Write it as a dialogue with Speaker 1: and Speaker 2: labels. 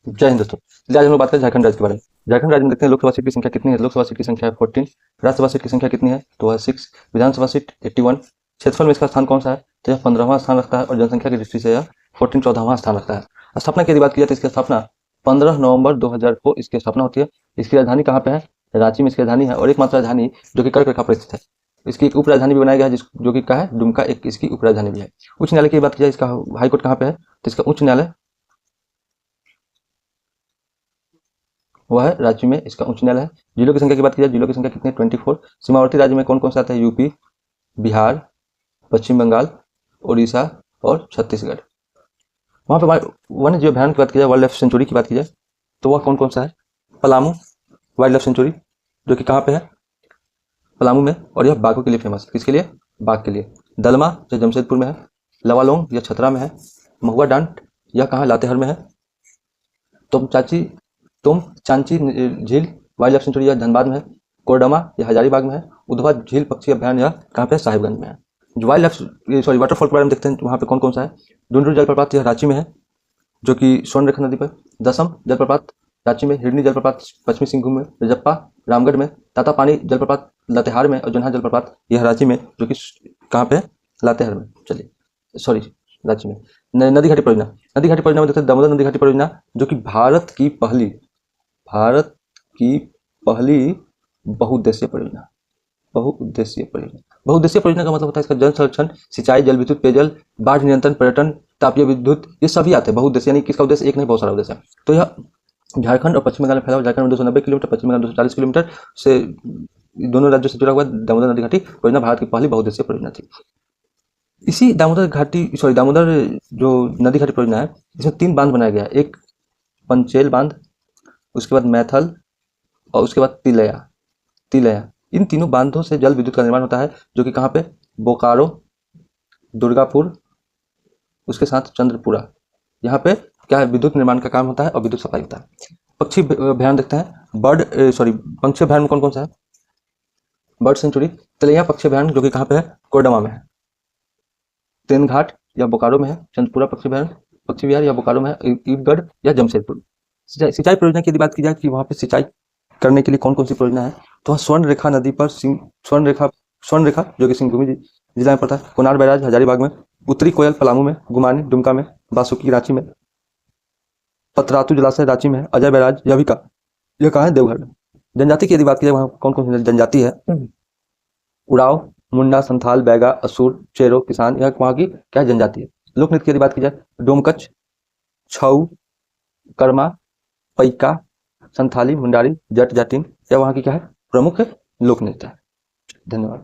Speaker 1: जय हिंद दोस्तों। चलिए आज हम लोग बात करें झारखंड राज्य के बारे में। झारखंड राज्य में देखते हैं लोकसभा सीट की संख्या कितनी है। लोकसभा सीट की संख्या है 14, राज्यसभा सीट की संख्या कितनी है तो है 6, विधानसभा सीट 81, क्षेत्रफल में इसका स्थान कौन सा है तो यह 15वां स्थान रखता है और जनसंख्या की दृष्टि से यह 14वां स्थान रखता है। स्थापना की यदि बात की जाए तो इसकी स्थापना 15 नवंबर 2000 को इसकी स्थापना होती है। इसकी राजधानी कहाँ पे है? रांची में इसकी राजधानी है और एकमात्र राजधानी जो कि कर्क रेखा पर स्थित है। इसकी एक उप राजधानी भी बनाया गया है जो कि क्या है, दुमका, एक इसकी उप राजधानी भी है। उच्च न्यायालय की बात की जाए, इसका हाईकोर्ट कहाँ पे है तो इसका उच्च न्यायालय वह है रांची में, इसका उच्च न्यायालय है। जिलों की संख्या की बात की जाए, जिलों की संख्या कितनी है 24। सीमावर्ती राज्य में कौन कौन से आते हैं? यूपी, बिहार, पश्चिम बंगाल, उड़ीसा और छत्तीसगढ़। वहाँ पे वन्य जीव अभ्यारण्य की बात की जाए, वाइल्ड लाइफ सेंचुरी की बात की जाए तो वह कौन कौन सा है? पलामू वाइल्ड लाइफ सेंचुरी, जो कि कहाँ पे है? पलामू में, और यह बाघों के लिए फेमस है। किसके लिए? बाघ के लिए। दलमा जो जमशेदपुर में है, लवालोंग यह छतरा में है, महुआ डांट यह कहाँ, लातेहार में है, तुम चांची झील वाइल्ड लाइफ सेंचुरी यह धनबाद में है, कोरडमा यह हजारीबाग में है, उधवा झील पक्षी अभ्यारण्य यह कहाँ पे? साहिबगंज में है। जो वाइल्ड लाइफ वाटरफॉल के बारे में देखते हैं वहाँ पे कौन कौन सा है? डुंडरू जलप्रपात यह रांची में है, जो कि स्वर्ण रेखा नदी पर। दसम जलप्रपात रांची में, हिरनी जलप्रपात पश्चिमी सिंहभूम में, रजप्पा रामगढ़ में, तातापानी जलप्रपात लातेहार में और जोन्हा जलप्रपात यह रांची में, जो कि कहाँ पे है? लातेहार में। चलिए सॉरी, रांची में। नदी घाटी परियोजना, नदी घाटी परियोजना में देखते हैं दामोदर नदी घाटी परियोजना, जो कि भारत की पहली बहुउद्देशीय परियोजना। बहुउद्देशीय परियोजना का मतलब होता है इसका जल संरक्षण, सिंचाई, जल विद्युत, पेयजल, बाढ़ नियंत्रण, पर्यटन, तापीय विद्युत, ये सभी आते हैं बहुउद्देशीय। यानी किसका उद्देश्य? एक नहीं, बहुत सारा उद्देश्य है। तो यह झारखंड और पश्चिम बंगाल में फैला हुआ। झारखंड में 290 किलोमीटर, पश्चिम बंगाल 240 किलोमीटर से दोनों राज्यों से जुड़ा हुआ दामोदर नदी घाटी परियोजना भारत की पहली बहुउद्देशीय परियोजना थी। इसी दामोदर जो नदी घाटी परियोजना है, इसमें 3 बांध बनाया गया है। एक पंचेल बांध, उसके बाद मैथल और उसके बाद तिलया। इन तीनों बांधों से जल विद्युत का निर्माण होता है, जो कि कहाँ पे? बोकारो, दुर्गापुर, उसके साथ चंद्रपुरा। यहाँ पे क्या है? विद्युत निर्माण का काम होता है और विद्युत सप्लाई होता है। पक्षी अभ्यारण्य देखते हैं। पंक्षी अभ्यारण्य में कौन कौन सा है? बर्ड सेंचुरी तिलैया पक्षी अभ्यारण्य, जो कि कहाँ पे है? कोरडमा में है। तेनघाट या बोकारो में है। चंद्रपुरा पक्षी विहार या बोकारो में है। ईदगढ़ या जमशेदपुर। सिंचाई परियोजना की यदि बात की जाए कि वहाँ पे सिंचाई करने के लिए कौन कौन सी परियोजना है तो स्वर्ण रेखा नदी पर स्वर्ण रेखा जो कि सिंहभूम जिला में पड़ता है, कोनार बैराज हजारीबाग में, उत्तरी कोयल पलामू में, गुमानी दुमका में, बासुकी रांची में, पतरातू जलाशय रांची में, अजय बैराज यह कहाँ है? देवघर में। जनजाति की यदि बात की जाए वहाँ कौन कौन सी जनजाति है? उराव, मुंडा, संथाल, बैगा, असुर, चेरो, किसान, यह वहाँ की क्या जनजाति है। लोक नृत्य की यदि बात की जाए, डोमकच, छऊ, कर्मा, पैका, संथाली, मुंडारी, जट जाटिन, यह वहाँ की क्या है? प्रमुख लोक नृत्य है। धन्यवाद।